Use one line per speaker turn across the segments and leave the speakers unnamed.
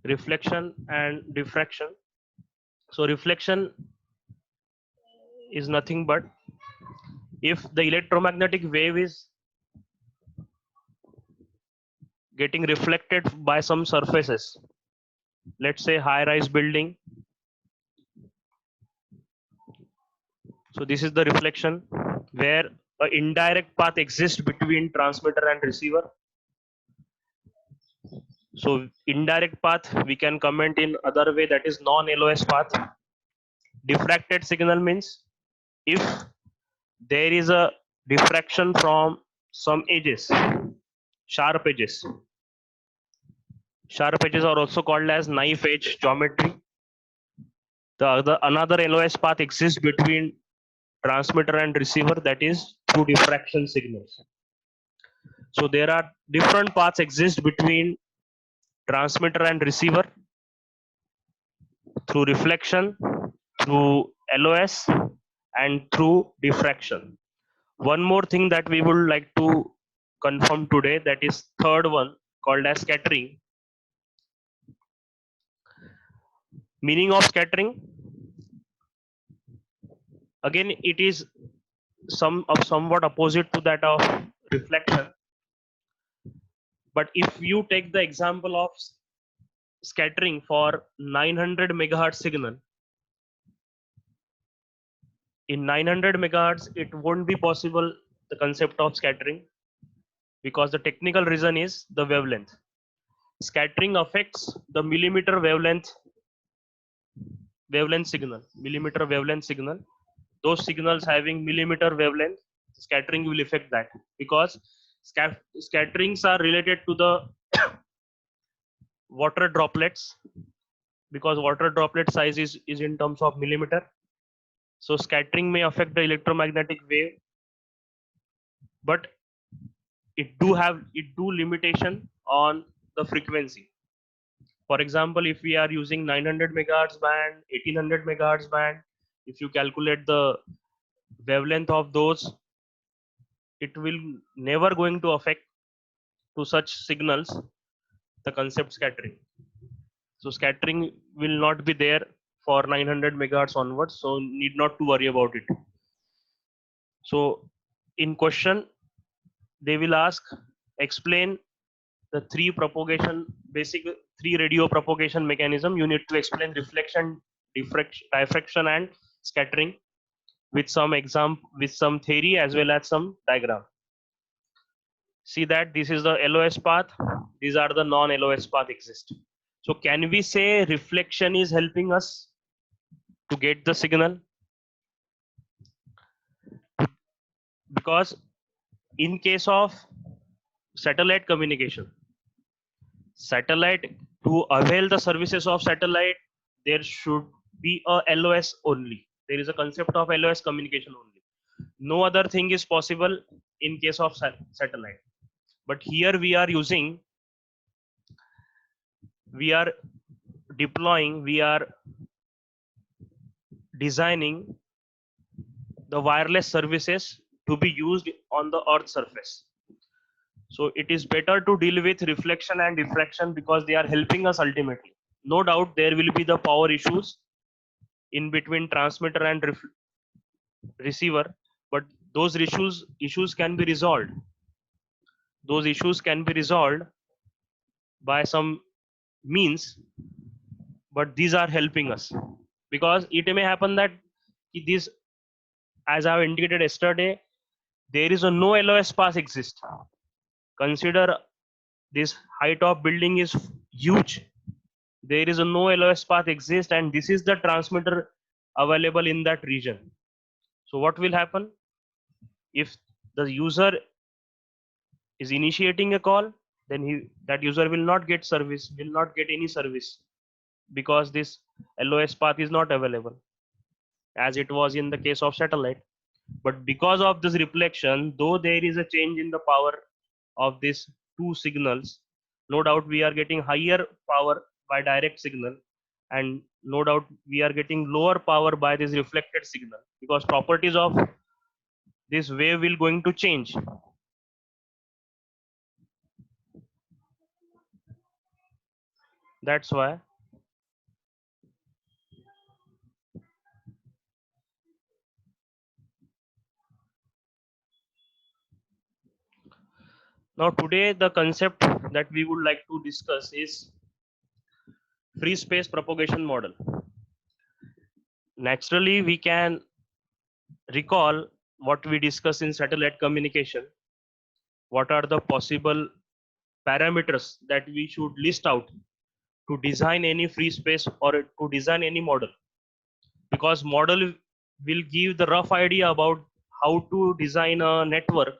reflection and diffraction. So reflection is nothing but if the electromagnetic wave is getting reflected by some surfaces, let's say high rise building. So this is the reflection where an indirect path exists between transmitter and receiver. So indirect path we can comment in other way, that is non-LOS path. Diffracted signal means if there is a diffraction from some edges, sharp edges. Sharp edges are also called as knife edge geometry. Another LOS path exists between transmitter and receiver, that is through diffraction signals. So there are different paths exist between transmitter and receiver through reflection, through LOS, and through diffraction. One more thing that we would like to confirm today, that is third one, called as scattering. Meaning of scattering, again it is somewhat opposite to that of reflection. But if you take the example of scattering for 900 megahertz signal, in 900 megahertz it won't be possible, the concept of scattering, because the technical reason is the wavelength. Scattering affects the millimeter wavelength signal, millimeter wavelength signal. Those signals having millimeter wavelength, scattering will affect that, because scatterings are related to the water droplets, because water droplet size is in terms of millimeter. So scattering may affect the electromagnetic wave, but it do limitation on the frequency. For example, if we are using 900 megahertz band, 1800 megahertz band, if you calculate the wavelength of those, it will never going to affect to such signals the concept scattering. So scattering will not be there for 900 megahertz onwards, so need not to worry about it. So in question they will ask, explain the basic three radio propagation mechanism. You need to explain reflection, diffraction and scattering with some theory as well as some diagram. See that this is the LOS path, these are the non-LOS path exist. So can we say reflection is helping us to get the signal? Because in case of satellite communication, to avail the services of satellite, there should be a LOS only. There is a concept of LOS communication only. No other thing is possible in case of satellite. But here we are deploying, we are designing the wireless services to be used on the earth surface. So it is better to deal with reflection and diffraction because they are helping us ultimately. No doubt there will be the power issues in between transmitter and receiver, but those issues can be resolved. Those issues can be resolved by some means, but these are helping us, because it may happen that this, as I have indicated yesterday, there is a no LOS path exist. Consider this height of building is huge. There is a no LOS path exist, and this is the transmitter available in that region. So what will happen if the user is initiating a call? Then that user will not get any service, because this LOS path is not available, as it was in the case of satellite. But because of this reflection, though there is a change in the power of these two signals, no doubt we are getting higher power by direct signal, and no doubt we are getting lower power by this reflected signal, because properties of this wave will going to change. That's why now today the concept that we would like to discuss is free space propagation model. Naturally, we can recall what we discussed in satellite communication. What are the possible parameters that we should list out to design any free space or to design any model? Because model will give the rough idea about how to design a network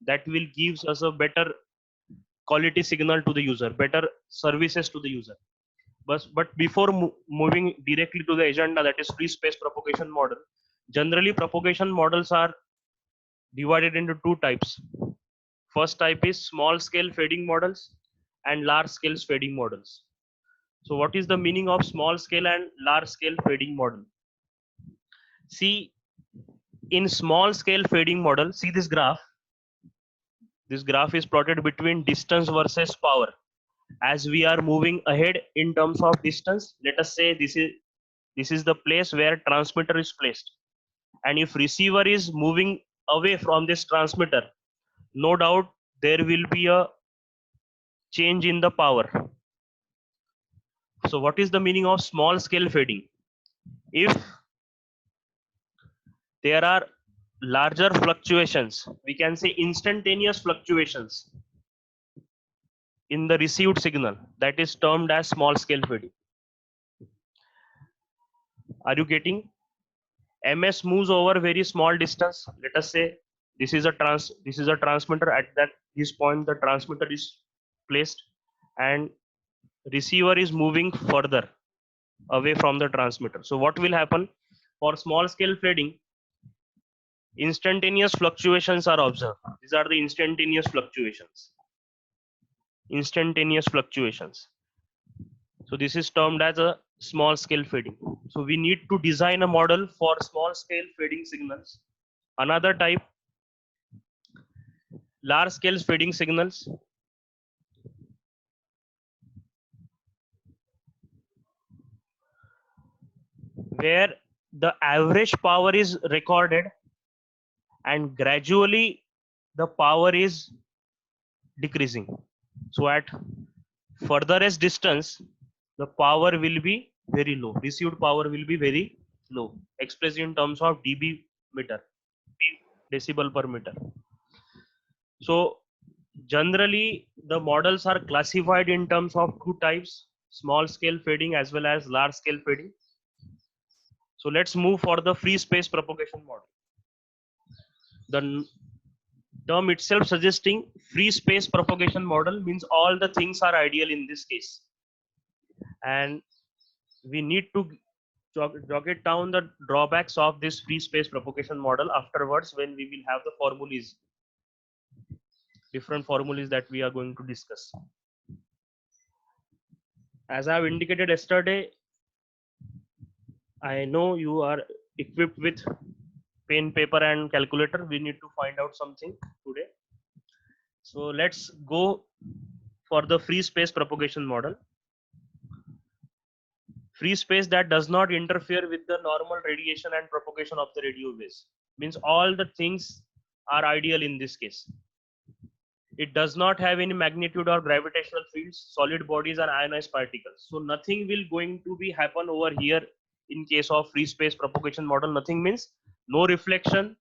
that will gives us a better quality signal to the user, better services to the user. But before moving directly to the agenda, that is free space propagation model, generally propagation models are divided into two types. First type is small scale fading models and large scale fading models. So what is the meaning of small scale and large scale fading model? See, in small scale fading model, see this graph. This graph is plotted between distance versus power. As we are moving ahead in terms of distance, let us say this is the place where transmitter is placed, and if receiver is moving away from this transmitter, no doubt there will be a change in the power. So what is the meaning of small scale fading? If there are larger fluctuations, we can say instantaneous fluctuations in the received signal, that is termed as small scale fading. Are you getting? MS moves over very small distance. Let us say this is a transmitter. At that this point the transmitter is placed and receiver is moving further away from the transmitter. So what will happen? For small scale fading, instantaneous fluctuations are observed. These are the instantaneous fluctuations. Instantaneous fluctuations. So this is termed as a small scale fading. So we need to design a model for small scale fading signals. Another type, large scale fading signals. Where the average power is recorded and gradually the power is decreasing. So at furthest distance, the power will be very low. Received power will be very low, expressed in terms of dB meter, decibel per meter. So generally, the models are classified in terms of two types: small scale fading as well as large scale fading. So let's move for the free space propagation model. The term itself suggesting free space propagation model means all the things are ideal in this case, and we need to jog it down the drawbacks of this free space propagation model afterwards when we will have the formulas, different formulas that we are going to discuss. As I have indicated yesterday, I know you are equipped with pen, paper, and calculator. We need to find out something today. So let's go for the free space propagation model. Free space that does not interfere with the normal radiation and propagation of the radio waves. Means all the things are ideal in this case. It does not have any magnitude or gravitational fields, solid bodies, and ionized particles. So nothing will going to be happen over here in case of free space propagation model. Nothing means no reflection,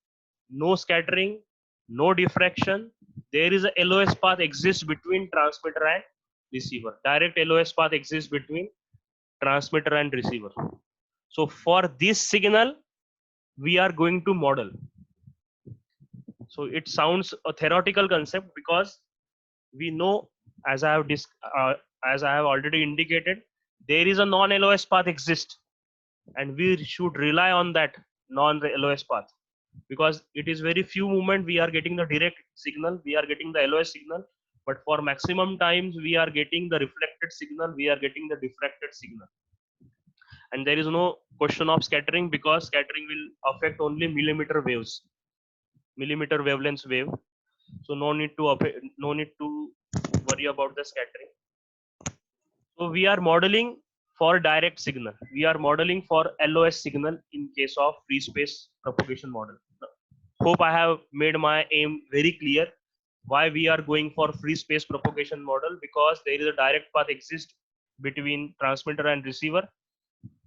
no scattering, no diffraction. There is a LOS path exists between transmitter and receiver. Direct LOS path exists between transmitter and receiver. So for this signal, we are going to model. So it sounds a theoretical concept because we know, as as I have already indicated, there is a non-LOS path exist, and we should rely on that non-LOS path because it is very few moment we are getting the direct signal, we are getting the LOS signal, but for maximum times we are getting the reflected signal, we are getting the diffracted signal, and there is no question of scattering because scattering will affect only millimeter waves, millimeter wavelength wave. So no need to worry about the scattering. So we are modeling for direct signal. We are modeling for LOS signal in case of free space propagation model. Hope I have made my aim very clear. Why we are going for free space propagation model? Because there is a direct path exists between transmitter and receiver.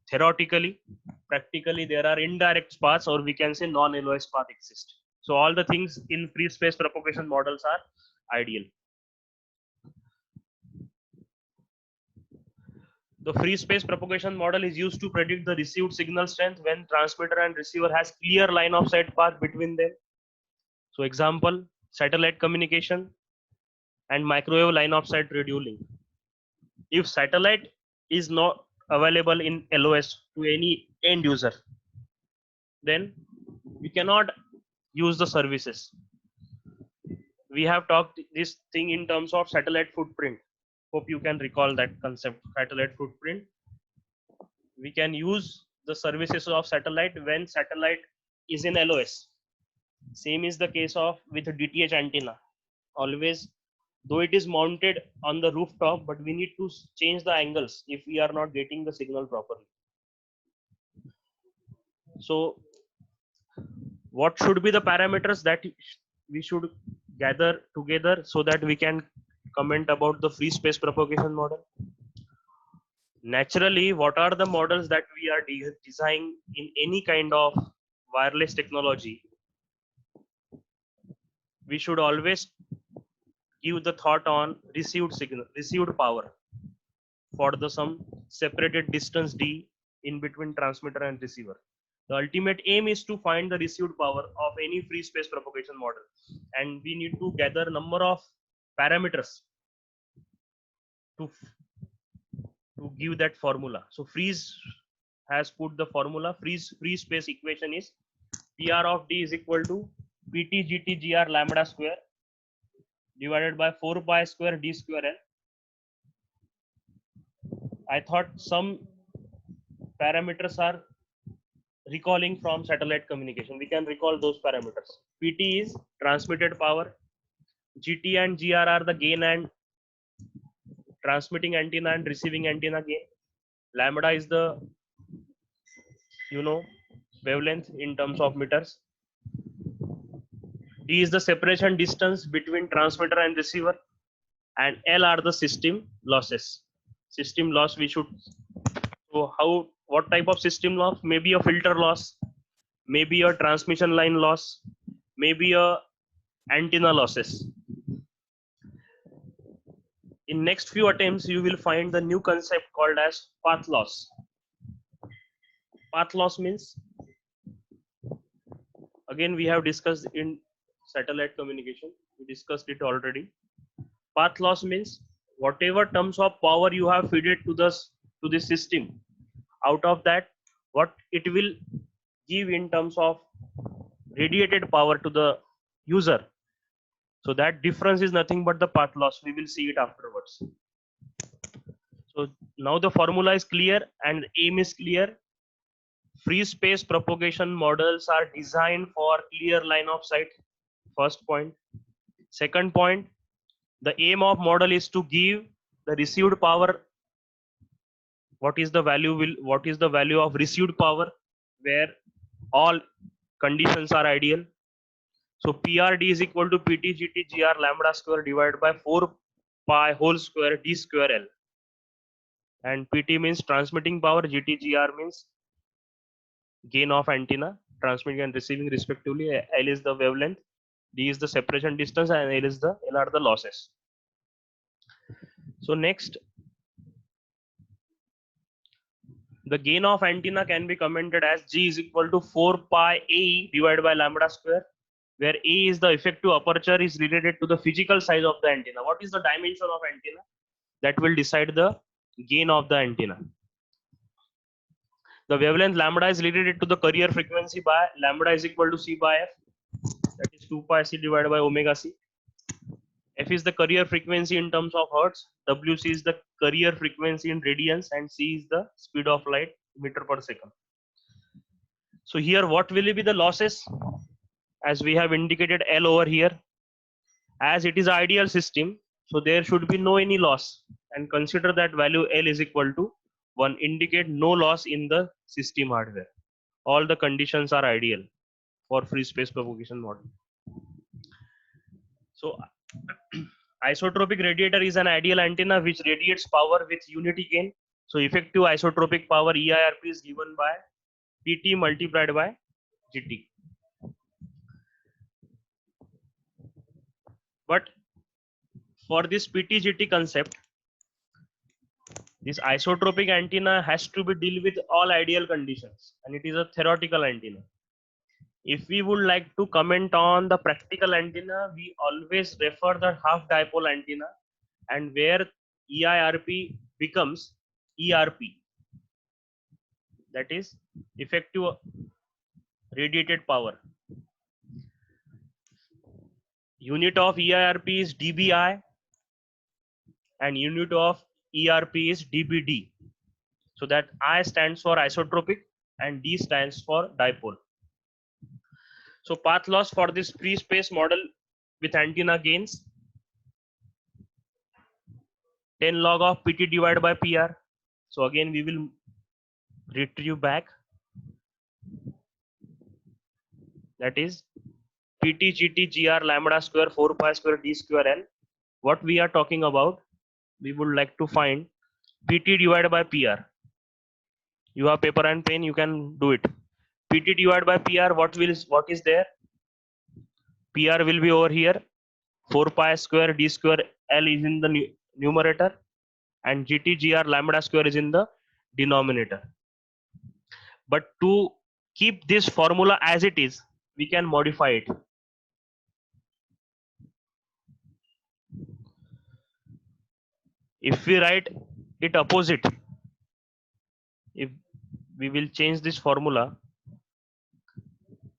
Theoretically, practically there are indirect paths, or we can say non-LOS path exist. So all the things in free space propagation models are ideal. The free space propagation model is used to predict the received signal strength when transmitter and receiver has clear line of sight path between them. So example, satellite communication and microwave line of sight radio link. If satellite is not available in LOS to any end user, then we cannot use the services. We have talked this thing in terms of satellite footprint. Hope you can recall that concept, satellite footprint. We can use the services of satellite when satellite is in LOS. Same is the case of with DTH antenna. Always, though it is mounted on the rooftop, but we need to change the angles if we are not getting the signal properly. So what should be the parameters that we should gather together so that we can comment about the free space propagation model? Naturally, what are the models that we are designing in any kind of wireless technology? We should always give the thought on received signal, received power for the some separated distance d in between transmitter and receiver. The ultimate aim is to find the received power of any free space propagation model, and we need to gather number of parameters to give that formula. So Freeze has put the formula. Free space equation is PR of d is equal to PT GT GR lambda square divided by 4 pi square d square L. I thought some parameters are recalling from satellite communication. We can recall those parameters. PT is transmitted power. GT and GR are the gain and transmitting antenna and receiving antenna gain. Lambda is the wavelength in terms of meters. D is the separation distance between transmitter and receiver, and L are the system losses. System loss we should. So what type of system loss? Maybe a filter loss, maybe a transmission line loss, maybe a antenna losses. In next few attempts, you will find the new concept called as path loss. Path loss means, again, we have discussed in satellite communication. We discussed it already. Path loss means whatever terms of power you have fed it to the system, out of that, what it will give in terms of radiated power to the user. So that difference is nothing but the path loss. We will see it afterwards. So now the formula is clear and the aim is clear. Free space propagation models are designed for clear line of sight. First point. Second point, the aim of model is to give the received power. What is the value of received power where all conditions are ideal? So PRD is equal to PT GT GR lambda square divided by 4 pi whole square d square L. And PT means transmitting power, GT GR means gain of antenna, transmitting and receiving respectively. L is the wavelength, D is the separation distance, and L are the losses. So next, the gain of antenna can be commented as G is equal to 4 pi A divided by lambda square, where A is the effective aperture is related to the physical size of the antenna. What is the dimension of antenna? That will decide the gain of the antenna. The wavelength lambda is related to the carrier frequency by lambda is equal to C by F, that is 2 pi C divided by omega C. F is the carrier frequency in terms of hertz, WC is the carrier frequency in radians, and C is the speed of light meter per second. So here what will be the losses? As we have indicated L over here, as it is ideal system, so there should be no any loss, and consider that value L is equal to 1, indicate no loss in the system hardware. All the conditions are ideal for free space propagation model. So isotropic radiator is an ideal antenna which radiates power with unity gain. So effective isotropic power EIRP is given by PT multiplied by GT. But for this PT GT concept, this isotropic antenna has to be deal with all ideal conditions, and it is a theoretical antenna. If we would like to comment on the practical antenna, we always refer the half dipole antenna, and where EIRP becomes ERP, that is effective radiated power. Unit of EIRP is dBi and unit of ERP is dBd. So that I stands for isotropic and D stands for dipole. So path loss for this free space model with antenna gains 10 log of PT divided by PR. So again we will retrieve back, that is PT GT GR lambda square 4 pi square D square L. What we are talking about, we would like to find PT divided by PR. You have paper and pen, you can do it. PT divided by PR, what is there? PR will be over here, 4 pi square D square L is in the numerator and GT GR lambda square is in the denominator. But to keep this formula as it is, we can modify it. If we write it opposite, if we will change this formula,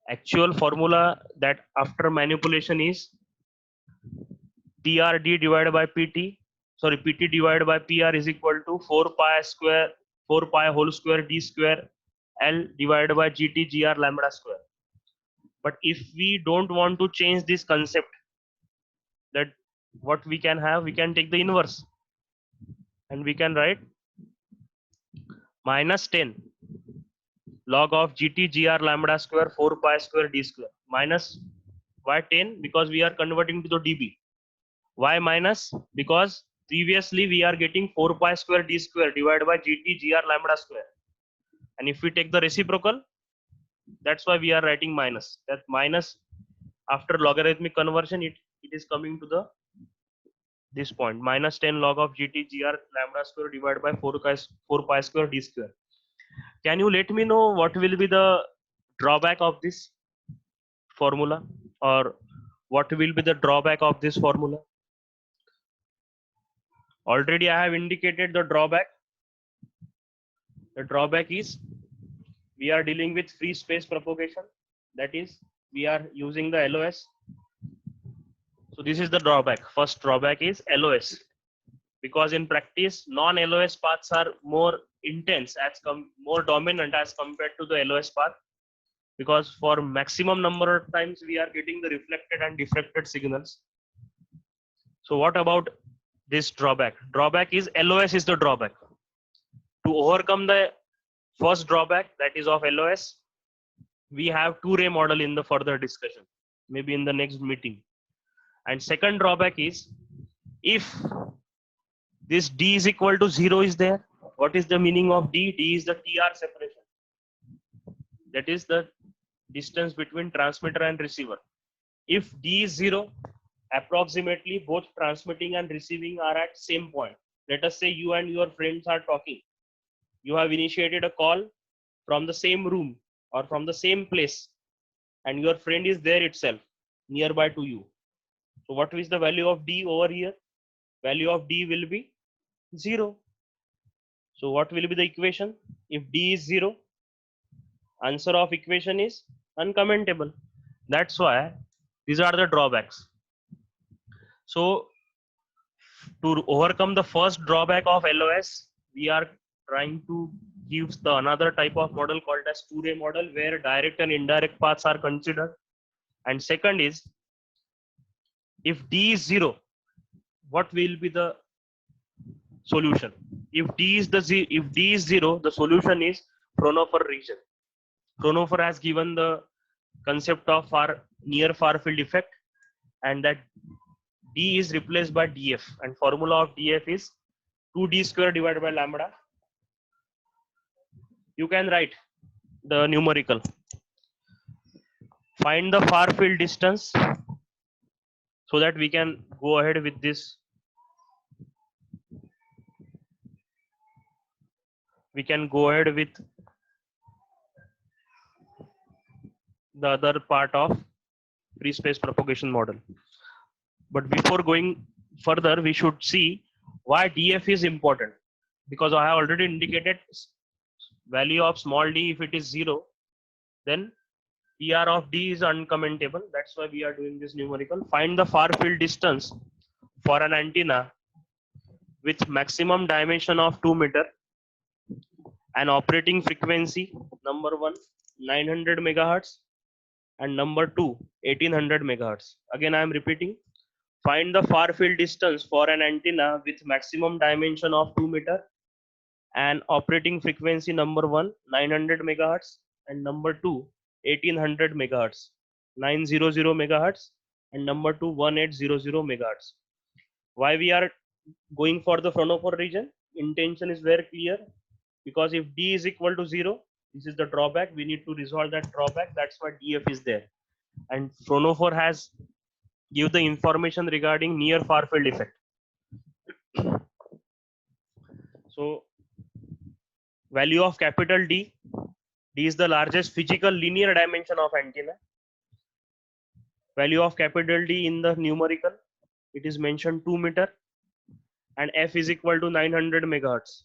actual formula that after manipulation is PRD divided by PT, sorry, PT divided by PR is equal to 4 pi whole square D square L divided by GT GR lambda square. But if we don't want to change this concept, that what we can have, we can take the inverse and we can write minus 10 log of GT GR lambda square 4 pi square D square. Minus, why 10? Because we are converting to the dB. Why minus? Because previously we are getting 4 pi square D square divided by GT GR lambda square, and if we take the reciprocal, that's why we are writing minus. That minus, after logarithmic conversion, it is coming to the this point, minus 10 log of GT GR lambda square divided by 4 pi square D square. Can you let me know what will be the drawback of this formula, or what will be the drawback of this formula? Already I have indicated the drawback. The drawback is we are dealing with free space propagation, that is we are using the LOS. So this is the drawback. First drawback is LOS, because in practice non-LOS paths are more intense, more dominant as compared to the LOS path, because for maximum number of times we are getting the reflected and diffracted signals. So what about this drawback? Drawback is LOS is the drawback. To overcome the first drawback, that is of LOS, we have two-ray model in the further discussion, maybe in the next meeting. And second drawback is, if this D is equal to 0 is there, what is the meaning of D? D is the TR separation. That is the distance between transmitter and receiver. If D is 0, approximately both transmitting and receiving are at same point. Let us say you and your friends are talking. You have initiated a call from the same room or from the same place, and your friend is there itself, nearby to you. So what is the value of D over here? Value of D will be 0. So what will be the equation? If D is 0, answer of equation is uncommentable. That's why these are the drawbacks. So to overcome the first drawback of LOS, we are trying to give the another type of model called as two-ray model, where direct and indirect paths are considered. And second is, if D is 0, what will be the solution. If D is if D is 0, the solution is Fraunhofer region. Fraunhofer has given the concept of near far field effect, and that D is replaced by DF, and formula of DF is 2D square divided by lambda. You can write the numerical. Find the far field distance so that we can go ahead with this. We can go ahead with the other part of free space propagation model. But before going further, we should see why DF is important, because I have already indicated value of small d. If it is 0, then PR of D is uncommentable. That's why we are doing this numerical. Find the far field distance for an antenna with maximum dimension of 2 meter and operating frequency number 1 900 megahertz and number 2 1800 megahertz. Again I am repeating, find the far field distance for an antenna with maximum dimension of 2 meter and operating frequency number 1 900 megahertz and number 2 1800 megahertz, 900 megahertz and number 2 1800 megahertz. Why we are going for the Fraunhofer region? Intention is very clear, because if D is equal to 0, this is the drawback. We need to resolve that drawback. That's why DF is there. And Fraunhofer has give the information regarding near far field effect. So value of capital D. D is the largest physical linear dimension of antenna. Value of capital D in the numerical, it is mentioned 2 meter and F is equal to 900 megahertz.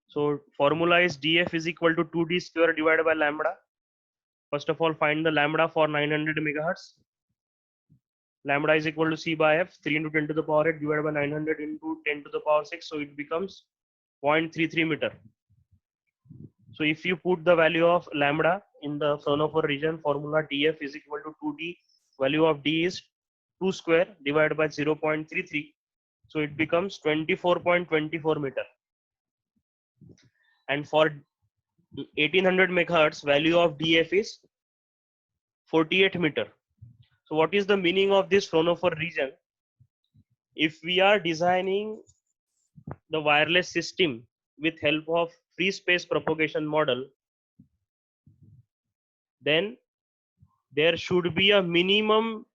So formula is DF is equal to 2D square divided by lambda. First of all, find the lambda for 900 megahertz. Lambda is equal to C by F, 3 into 10 to the power 8 divided by 900 into 10 to the power 6. So it becomes 0.33 meter. So if you put the value of lambda in the Fraunhofer region, formula DF is equal to 2D, value of D is 2 square divided by 0.33. So it becomes 24.24 meter. And for 1800 megahertz, value of DF is 48 meter. So what is the meaning of this Fraunhofer region? If we are designing the wireless system with help of free space propagation model, then there should be a minimum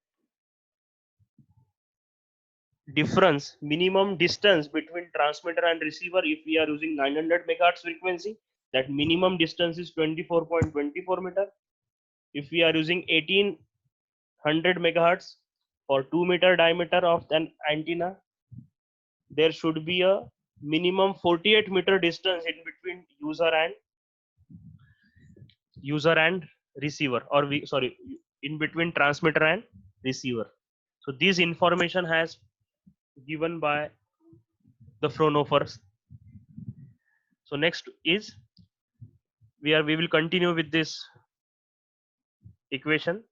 difference, minimum distance between transmitter and receiver. If we are using 900 megahertz frequency, that minimum distance is 24.24 meter. If we are using 1800 megahertz for 2 meter diameter of an antenna, there should be a minimum 48 meter distance in between user and receiver, or in between transmitter and receiver. So this information has given by the Fraunhofer. So next is we will continue with this equation.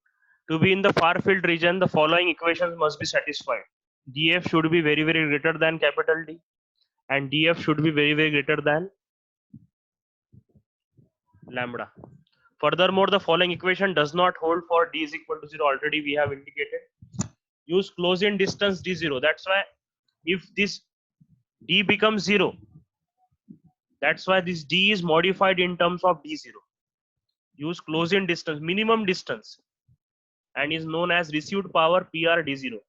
To be in the far field region, the following equations must be satisfied. DF should be very greater than capital D, and DF should be very greater than lambda. Furthermore, the following equation does not hold for D is equal to 0. Already we have indicated. Use close-in distance D0. That's why if this D becomes 0, that's why this D is modified in terms of D0. Use close-in distance, minimum distance, and is known as received power PR D0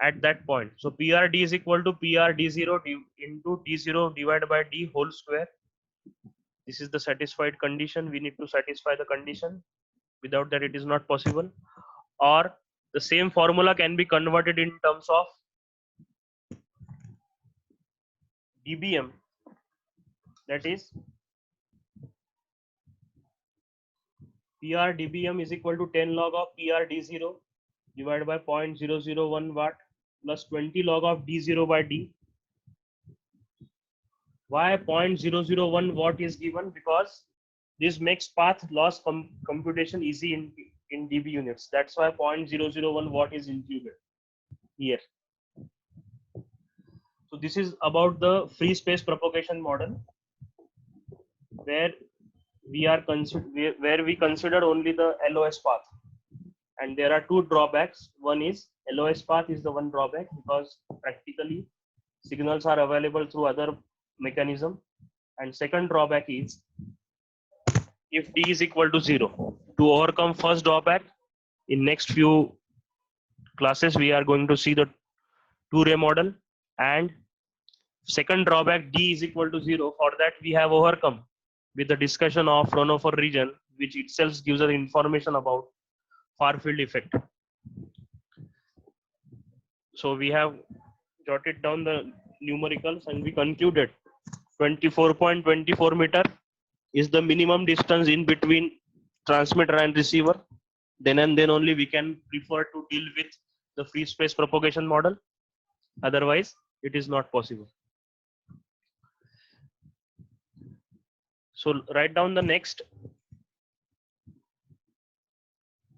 at that point. So PR D is equal to PR D0 into D0 divided by D whole square. This is the satisfied condition. We need to satisfy the condition. Without that, it is not possible. Or the same formula can be converted in terms of dBm. That is PR dBm is equal to 10 log of PR D0 divided by 0.001 watt plus 20 log of D0 by D. Why 0.001 watt is given? Because this makes path loss computation easy in dB units. That's why 0.001 watt is included here. So this is about the free space propagation model, where we consider only the LOS path, and there are two drawbacks. One is LOS path is the one drawback because practically signals are available through other mechanism, and second drawback is if D is equal to 0. To overcome first drawback, in next few classes we are going to see the two-ray model, and second drawback D is equal to 0. For that we have overcome with the discussion of Fraunhofer region, which itself gives us information about far field effect. So we have jotted down the numericals and we concluded 24.24 meter is the minimum distance in between transmitter and receiver. Then and then only we can prefer to deal with the free space propagation model. Otherwise, it is not possible. So write down the next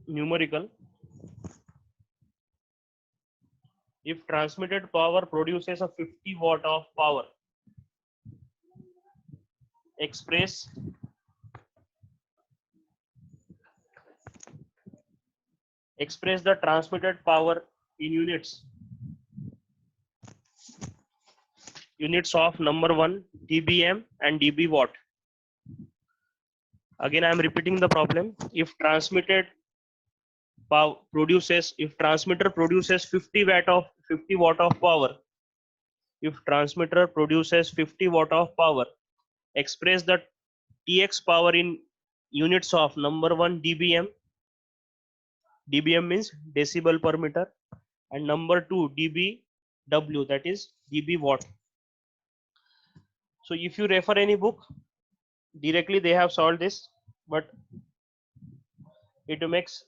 numerical. If transmitted power produces a 50 watt of power, express the transmitted power in units of number 1 dBm and dB watt. Again I am repeating the problem. If transmitter produces 50 watt of power, if transmitter produces 50 watt of power, express the Tx power in units of number 1 dBm. dBm means decibel per meter, and number 2 dBW, that is dB watt. So if you refer any book, directly they have solved this, but it makes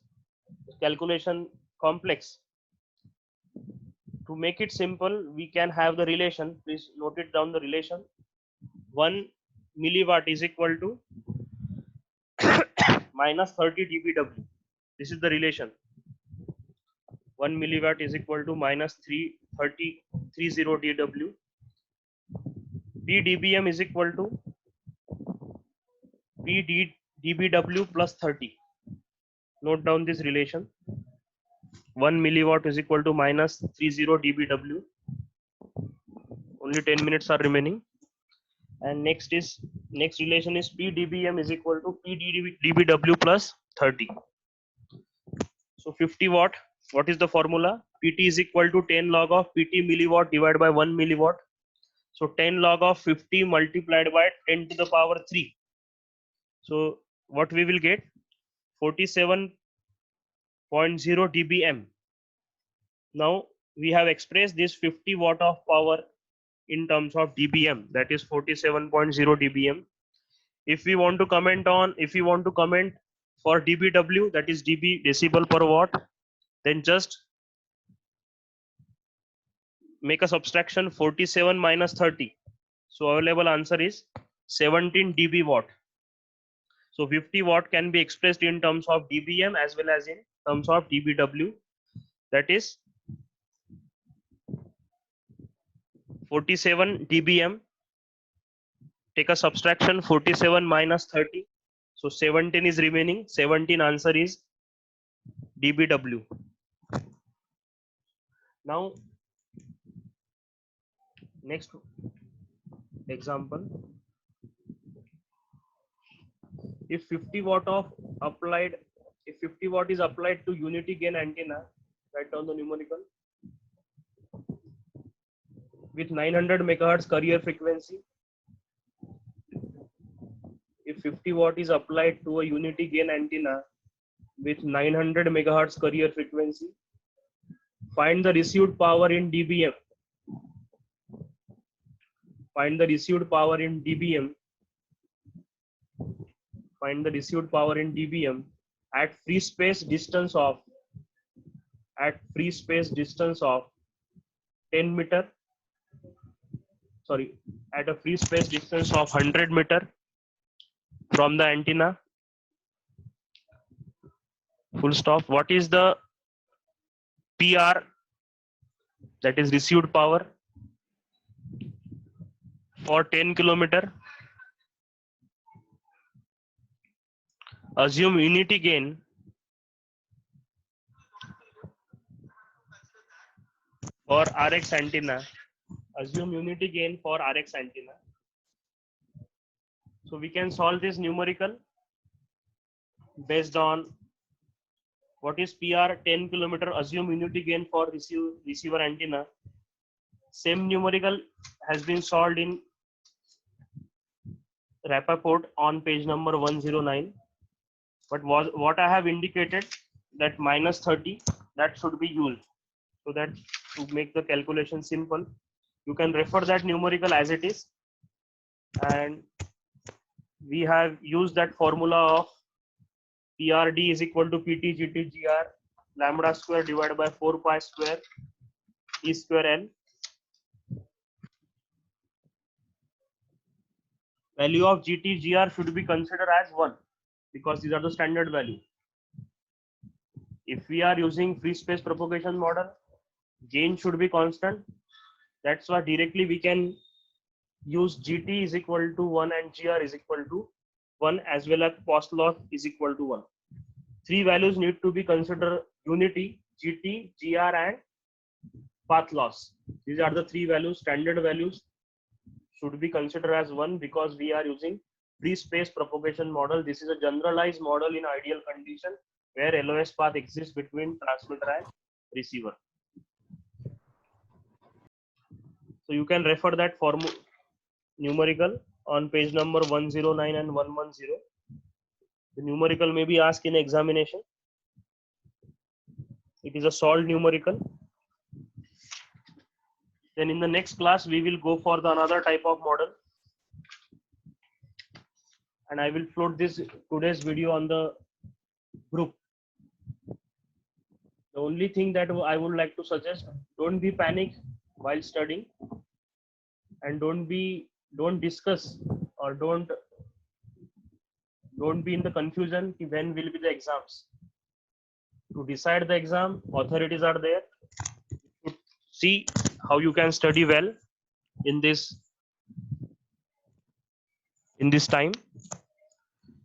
calculation complex. To make it simple, we can have the relation. Please note it down, the relation. 1 milliwatt is equal to minus 30 dBW. This is the relation. 1 milliwatt is equal to minus 30 dW. P dBm is equal to P dBW plus 30. Note down this relation. 1 milliwatt is equal to minus 30 dBW. Only 10 minutes are remaining. And next relation is P dBm is equal to P dBW plus 30. So 50 watt, what is the formula? PT is equal to 10 log of PT milliwatt divided by 1 milliwatt. So 10 log of 50 multiplied by 10 to the power 3. So what we will get? 47.0 dBm. Now we have expressed this 50 watt of power in terms of dBm, that is 47.0 dBm. If we want to comment for dBW, that is dB, decibel per watt, then just make a subtraction, 47 minus 30. So available answer is 17 dB watt. So 50 watt can be expressed in terms of dBm as well as in terms of dBW, that is 47 dBm. Take a subtraction, 47 minus 30. So 17 is remaining. 17 answer is dBW. Now next example. If 50 watt is applied to unity gain antenna, write down the numerical, with 900 megahertz carrier frequency. If 50 watt is applied to a unity gain antenna with 900 megahertz carrier frequency, find the received power in dBm. Find the received power in dBm. Find the received power in dBm at free space distance of 10 meter. Sorry, at a free space distance of 100 meter from the antenna. Full stop. What is the PR, that is received power? for 10 kilometer. Assume unity gain for RX antenna. Assume unity gain for RX antenna. So we can solve this numerical based on what is PR 10 kilometer. Assume unity gain for receiver antenna. Same numerical has been solved in Rappaport on page number 109. But what I have indicated that minus 30, that should be used. So that to make the calculation simple, you can refer that numerical as it is. And we have used that formula of PRD is equal to PT GT GR lambda square divided by 4 pi square E square L. Value of GT GR should be considered as 1 because these are the standard value. If we are using free space propagation model, gain should be constant. That's why directly we can use GT is equal to 1 and GR is equal to 1 as well as post loss is equal to 1. Three values need to be considered: unity, GT, GR and path loss. These are the three values. Standard values should be considered as 1 because we are using free space propagation model. This is a generalized model in ideal condition where LOS path exists between transmitter and receiver. So you can refer that formula numerical on page number 109 and 110. The numerical may be asked in examination. It is a solved numerical. Then in the next class, we will go for the another type of model. And I will float this today's video on the group. The only thing that I would like to suggest, don't be panic while studying, and don't discuss or don't be in the confusion when will be the exams. To decide the exam, authorities are there. To see how you can study well in this time.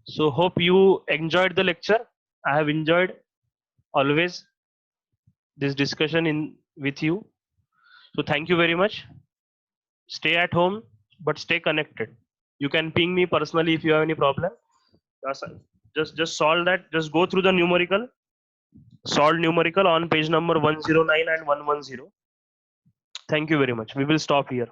So hope you enjoyed the lecture. I have enjoyed always this discussion with you. So thank you very much. Stay at home, but stay connected. You can ping me personally if you have any problem. Just solve that. Just go through the numerical. Solve numerical on page number 109 and 110. Thank you very much. We will stop here.